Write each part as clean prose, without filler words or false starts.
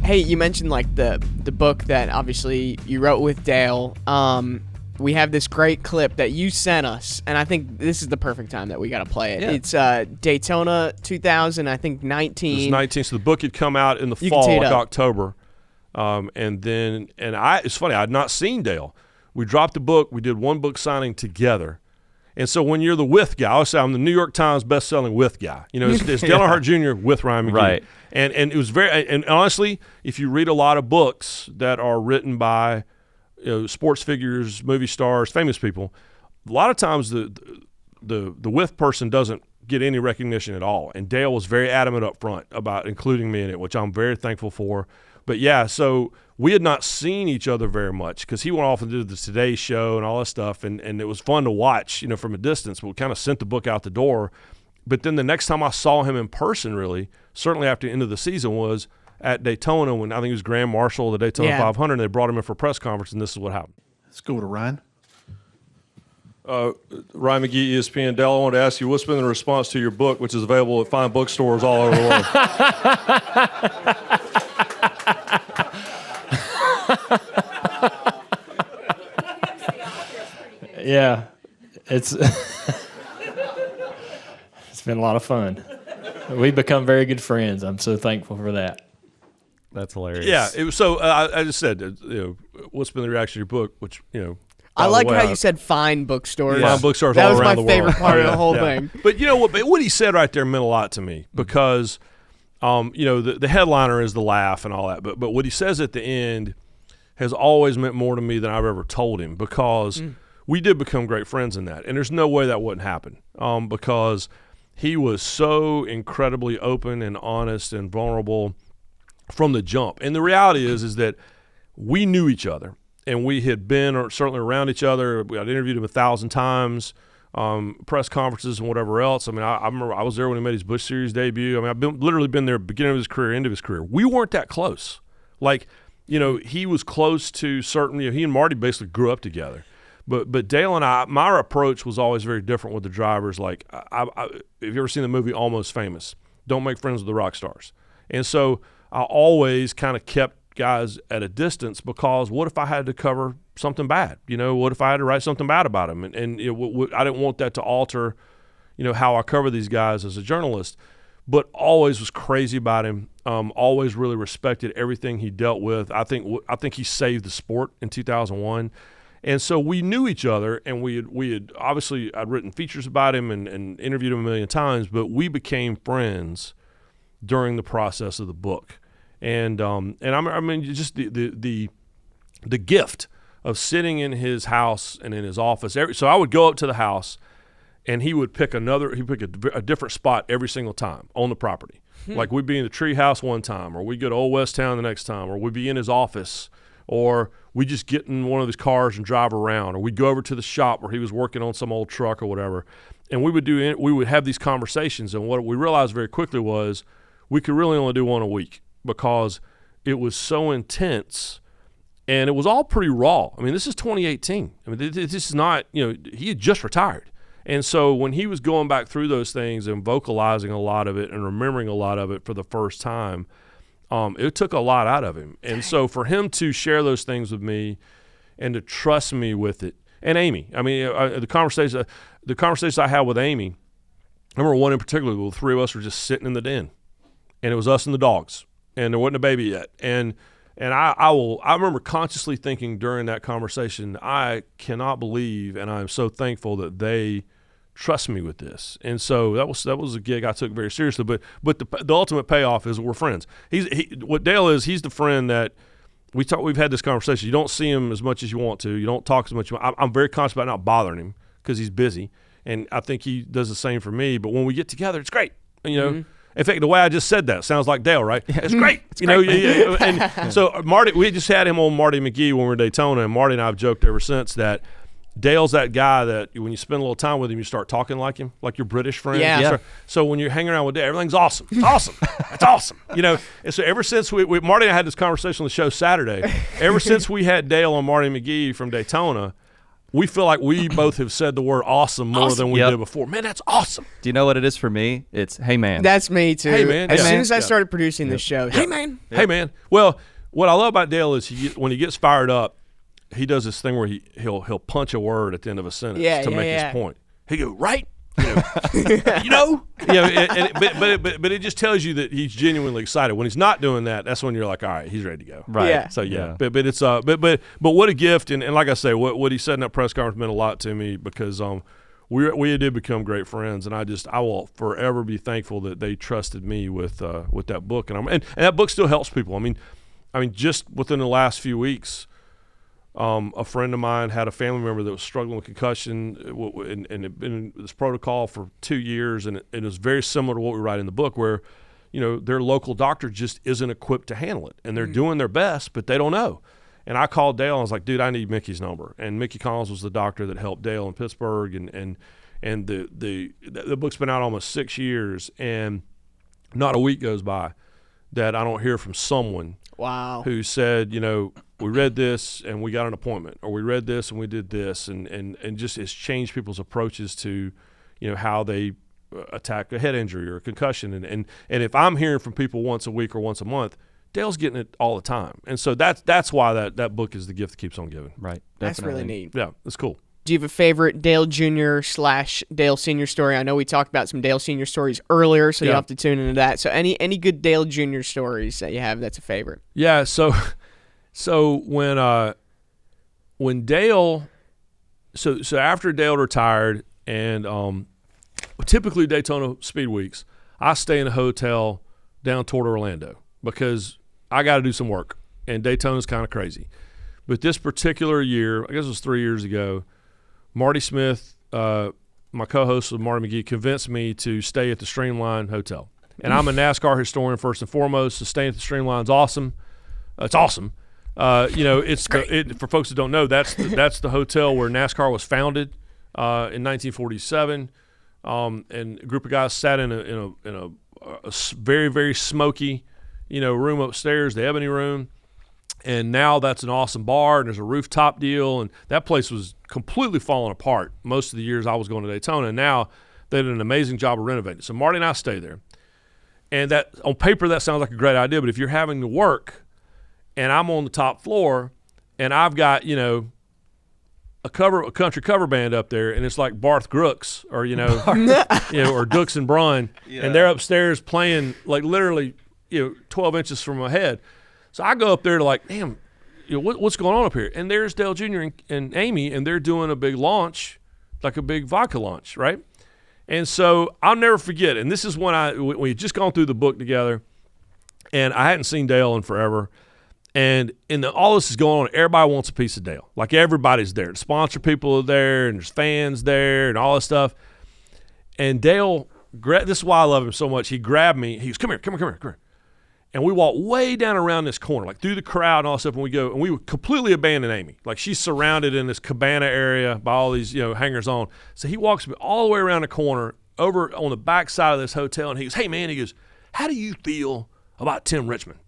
Hey, you mentioned like the book that obviously you wrote with Dale. We have this great clip that you sent us, and I think this is the perfect time that we got to play it. Yeah. It's Daytona 2000, I think 19. It was 19, so the book had come out in the fall, like October. It's funny, I had not seen Dale. We dropped the book. We did one book signing together. And so when you're the with guy, I always say I'm the New York Times best-selling with guy. You know, it's Dale Earnhardt Jr. with Ryan McGee. Right. And it was and honestly, if you read a lot of books that are written by sports figures, movie stars, famous people, a lot of times the with person doesn't get any recognition at all. And Dale was very adamant up front about including me in it, which I'm very thankful for. But yeah, so we had not seen each other very much because he went off and did the Today Show and all that stuff, and it was fun to watch, from a distance. But we kind of sent the book out the door. But then the next time I saw him in person, really, certainly after the end of the season, was at Daytona when I think he was Grand Marshal of the Daytona 500, and they brought him in for a press conference, and this is what happened. Let's go to Ryan. Ryan McGee, ESPN. Dale, I want to ask you, what's been the response to your book, which is available at fine bookstores all over the world? Yeah, it's been a lot of fun. We've become very good friends. I'm so thankful for that. That's hilarious. Yeah, it was so. I just said, what's been the reaction to your book? Which I like how you said fine bookstores. Fine bookstores all around the world. That was my favorite part of the whole thing. But you know what? What he said right there meant a lot to me because, the headliner is the laugh and all that. But what he says at the end has always meant more to me than I've ever told him because we did become great friends in that. And there's no way that wouldn't happen because he was so incredibly open and honest and vulnerable from the jump. And the reality is that we knew each other. And we had been certainly around each other. I'd interviewed him 1,000 times, press conferences and whatever else. I mean, I remember I was there when he made his Busch Series debut. I mean, I've literally been there beginning of his career, end of his career. We weren't that close. Like, he was close to certain. He and Marty basically grew up together. But Dale and I, my approach was always very different with the drivers. Like, if you've ever seen the movie Almost Famous, don't make friends with the rock stars. And so I always kind of kept guys at a distance because what if I had to cover something bad? What if I had to write something bad about him? And I didn't want that to alter, how I cover these guys as a journalist. But always was crazy about him. Always really respected everything he dealt with. I think he saved the sport in 2001. And so we knew each other, and we had obviously I'd written features about him and interviewed him a million times, but we became friends during the process of the book. And I mean just the gift of sitting in his house and in his office. So I would go up to the house, and he would pick a different spot every single time on the property. Like we'd be in the tree house one time, or we'd go to Old West Town the next time, or we'd be in his office, or we'd just get in one of his cars and drive around, or we'd go over to the shop where he was working on some old truck or whatever. And we would have these conversations. And what we realized very quickly was we could really only do one a week because it was so intense. And it was all pretty raw. I mean, this is 2018. I mean, this is not, he had just retired. And so when he was going back through those things and vocalizing a lot of it and remembering a lot of it for the first time, it took a lot out of him. And so for him to share those things with me and to trust me with it, and Amy, I mean, the conversations I had with Amy, I remember one in particular where the three of us were just sitting in the den, and it was us and the dogs, and there wasn't a baby yet. And I remember consciously thinking during that conversation, I cannot believe, and I'm so thankful that they trust me with this. And so that was a gig I took very seriously. But the ultimate payoff is we're friends. What Dale is, he's the friend that we've had this conversation. You don't see him as much as you want to. You don't talk as much. I'm very conscious about not bothering him because he's busy, and I think he does the same for me. But when we get together, it's great. In fact, the way I just said that sounds like Dale, right? It's great. It's great. And so Marty, we just had him on Marty McGee when we were in Daytona, and Marty and I have joked ever since that Dale's that guy that when you spend a little time with him, you start talking like him, like your British friend. Yeah. So when you're hanging around with Dale, everything's awesome. It's awesome. It's awesome. And so ever since we Marty and I had this conversation on the show Saturday, ever since we had Dale and Marty McGee from Daytona, we feel like we both have said the word awesome more than we did before. Man, that's awesome. Do you know what it is for me? It's hey man. That's me too. Hey man. As soon as I started producing this show, hey man. Hey man. Well, what I love about Dale is when he gets fired up, he does this thing where he'll punch a word at the end of a sentence to make his point. He go right. You know, but it just tells you that he's genuinely excited. When he's not doing that, that's when you're like, all right, he's ready to go. Right. Yeah. So but it's but what a gift, and like I say, what he said in that press conference meant a lot to me because we did become great friends, and I will forever be thankful that they trusted me with that book, and that book still helps people. I mean, just within the last few weeks. A friend of mine had a family member that was struggling with concussion and had been in this protocol for 2 years, and it was very similar to what we write in the book where, their local doctor just isn't equipped to handle it, and they're doing their best, but they don't know. And I called Dale, and I was like, dude, I need Mickey's number. And Mickey Collins was the doctor that helped Dale in Pittsburgh, and the book's been out almost 6 years, and not a week goes by that I don't hear from someone who said, we read this and we got an appointment, or we read this and we did this, and just it's changed people's approaches to, how they attack a head injury or a concussion. And if I'm hearing from people once a week or once a month, Dale's getting it all the time. And so that's why that book is the gift that keeps on giving. Right. That's really neat. Yeah, that's cool. Do you have a favorite Dale Jr. / Dale Sr. story? I know we talked about some Dale Sr. stories earlier, so you'll have to tune into that. So any good Dale Jr. stories that you have that's a favorite? Yeah, so when Dale so after Dale retired, and typically Daytona Speed Weeks, I stay in a hotel down toward Orlando because I got to do some work, and Daytona's kind of crazy. But this particular year, I guess it was 3 years ago, Marty Smith, my co-host with Marty McGee, convinced me to stay at the Streamline Hotel. And I'm a NASCAR historian first and foremost, so staying at the Streamline's awesome. It's awesome. It's for folks that don't know, that's the hotel where NASCAR was founded in 1947. And a group of guys sat in a very, very smoky, room upstairs, the Ebony Room. And now that's an awesome bar, and there's a rooftop deal, and that place was completely falling apart most of the years I was going to Daytona. And now they did an amazing job of renovating. So Marty and I stay there. And that on paper that sounds like a great idea, but if you're having to work and I'm on the top floor and I've got, a country cover band up there, and it's like Barth Brooks or or Dux and Brun, and they're upstairs playing like literally 12 inches from my head. So I go up there to like, damn, what's going on up here? And there's Dale Jr. and Amy, and they're doing a big launch, like a big vodka launch, right? And so I'll never forget. And this is when we had just gone through the book together, and I hadn't seen Dale in forever. And all this is going on, everybody wants a piece of Dale. Like everybody's there. The sponsor people are there, and there's fans there, and all this stuff. And Dale, this is why I love him so much. He grabbed me. He goes, come here. And we walk way down around this corner, like through the crowd and all that stuff, and we would completely abandon Amy. Like she's surrounded in this cabana area by all these, hangers on. So he walks me all the way around the corner over on the back side of this hotel, and he goes, hey, man, how do you feel about Tim Richmond?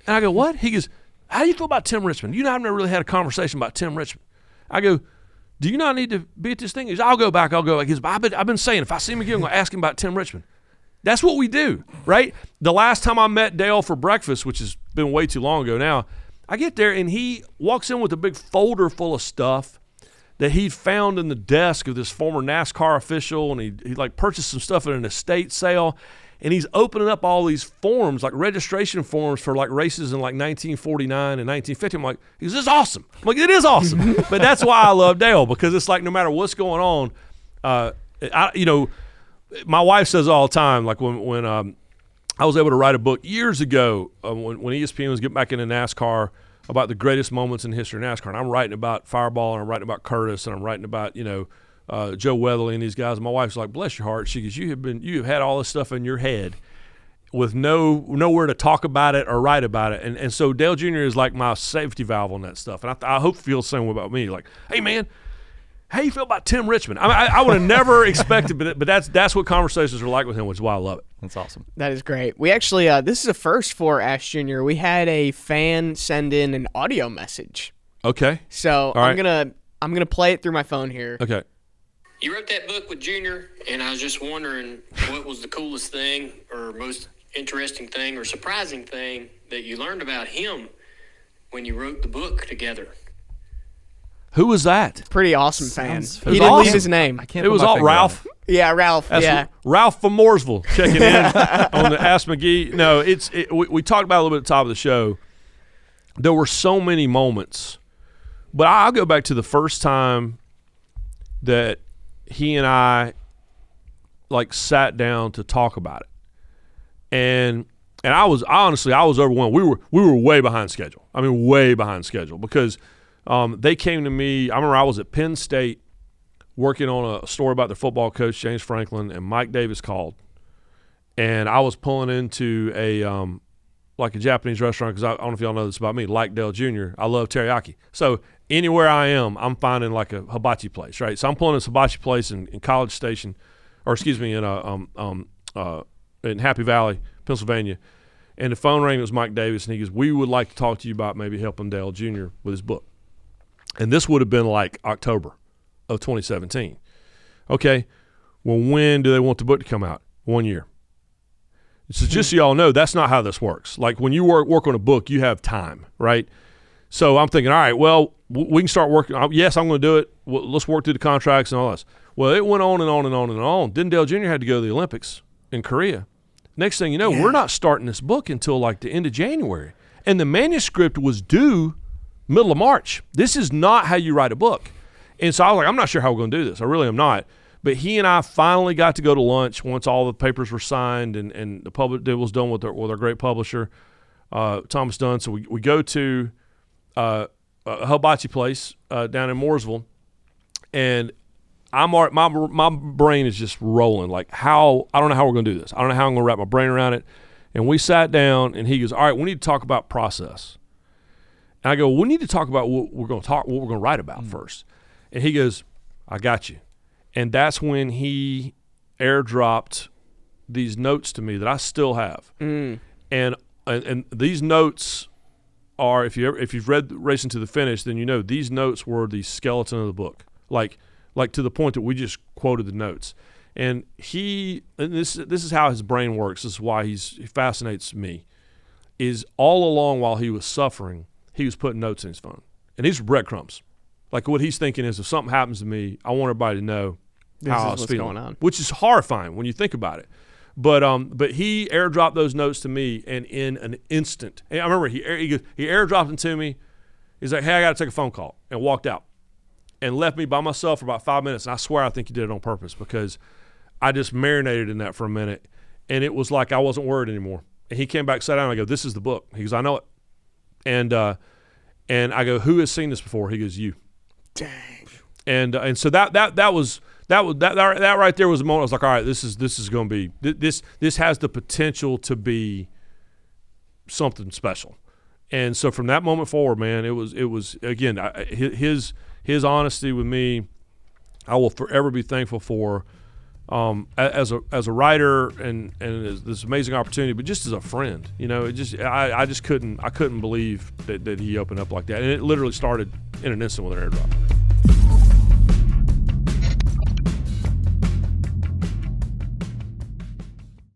And I go, what? He goes, how do you feel about Tim Richmond? You and I have never really had a conversation about Tim Richmond. I go, do you not need to be at this thing? He goes, I'll go back. He goes, I've been saying, if I see him again, I'm going to ask him about Tim Richmond. That's what we do, right? The last time I met Dale for breakfast, which has been way too long ago now, I get there and he walks in with a big folder full of stuff that he'd found in the desk of this former NASCAR official, and he purchased some stuff at an estate sale, and he's opening up all these forms, like registration forms for like races in like 1949 and 1950. I'm like, this is awesome. I'm like, it is awesome. But that's why I love Dale, because it's like no matter what's going on, my wife says all the time, like when I was able to write a book years ago when ESPN was getting back into NASCAR about the greatest moments in the history of NASCAR, and I'm writing about Fireball, and I'm writing about Curtis, and I'm writing about Joe Weatherly and these guys. And my wife's like, bless your heart. She goes, you have had all this stuff in your head with nowhere to talk about it or write about it, and so Dale Jr. is like my safety valve on that stuff, and I hope he feels the same way about me. Like, hey man, how you feel about Tim Richmond? I would have never expected, but that's what conversations are like with him, which is why I love it. That's awesome. That is great. We actually, this is a first for Ash Jr. We had a fan send in an audio message Okay. So All right. I'm gonna play it through my phone here. Okay. You wrote that book with Junior, and I was just wondering what was the coolest thing or most interesting thing or surprising thing that you learned about him when you wrote the book together. Who was that? Pretty awesome fan. Sounds He didn't leave awesome. his name. I can't. It put was my all finger on Ralph. it. Yeah, Ralph. That's yeah. Ralph from Mooresville checking in on the Ask McGee. No, we talked about it a little bit at the top of the show. There were so many moments, but I'll go back to the first time that he and I like sat down to talk about it, and I was overwhelmed. We were way behind schedule. I mean, way behind schedule because they came to me. I remember I was at Penn State working on a story about their football coach, James Franklin, and Mike Davis called. And I was pulling into a Japanese restaurant because I don't know if y'all know this about me, like Dale Jr., I love teriyaki. So anywhere I am, I'm finding like a hibachi place, right? So I'm pulling this hibachi place in College Station, in Happy Valley, Pennsylvania. And the phone rang, it was Mike Davis, and he goes, we would like to talk to you about maybe helping Dale Jr. with his book. And this would have been like October of 2017. Okay, well, when do they want the book to come out? 1 year. So just so y'all know, that's not how this works. Like when you work on a book, you have time, right? So I'm thinking, all right, well, we can start working. Yes, I'm going to do it. Well, let's work through the contracts and all this. Well, it went on and on and on and on. Then Dale Jr. had to go to the Olympics in Korea. Next thing you know, we're not starting this book until like the end of January. And the manuscript was due middle of March. This is not how you write a book. And so I was like, I'm not sure how we're going to do this. I really am not. But he and I finally got to go to lunch once all the papers were signed and the public deal was done with our great publisher, Thomas Dunn. So we go to a hibachi place down in Mooresville, and my brain is just rolling. Like I don't know how we're going to do this. I don't know how I'm going to wrap my brain around it. And we sat down, and he goes, all right, we need to talk about process. And I go, we need to talk about what we're going to write about first. And he goes, I got you. And that's when he airdropped these notes to me that I still have. And these notes are, if you've read Racing to the Finish, then you know these notes were the skeleton of the book. Like to the point that we just quoted the notes. And this is how his brain works. This is why he fascinates me. Is all along while he was suffering, he was putting notes in his phone. And these were breadcrumbs. Like what he's thinking is, if something happens to me, I want everybody to know how I was feeling, going on. which is horrifying when you think about it. But he airdropped those notes to me, and in an instant, and I remember he airdropped them to me. He's like, "Hey, I got to take a phone call," and walked out, and left me by myself for about 5 minutes. And I swear, I think he did it on purpose because I just marinated in that for a minute, and it was like I wasn't worried anymore. And he came back, sat down, and I go, "This is the book." He goes, "I know it," and I go, "Who has seen this before?" He goes, "You." Dang. And so that right there was a moment I was like, all right, this is going to be this has the potential to be something special. And so from that moment forward, man, it was again his honesty with me, I will forever be thankful for, as a writer and as this amazing opportunity, but just as a friend, you know, I couldn't believe that he opened up like that, and it literally started in an instant with an airdrop.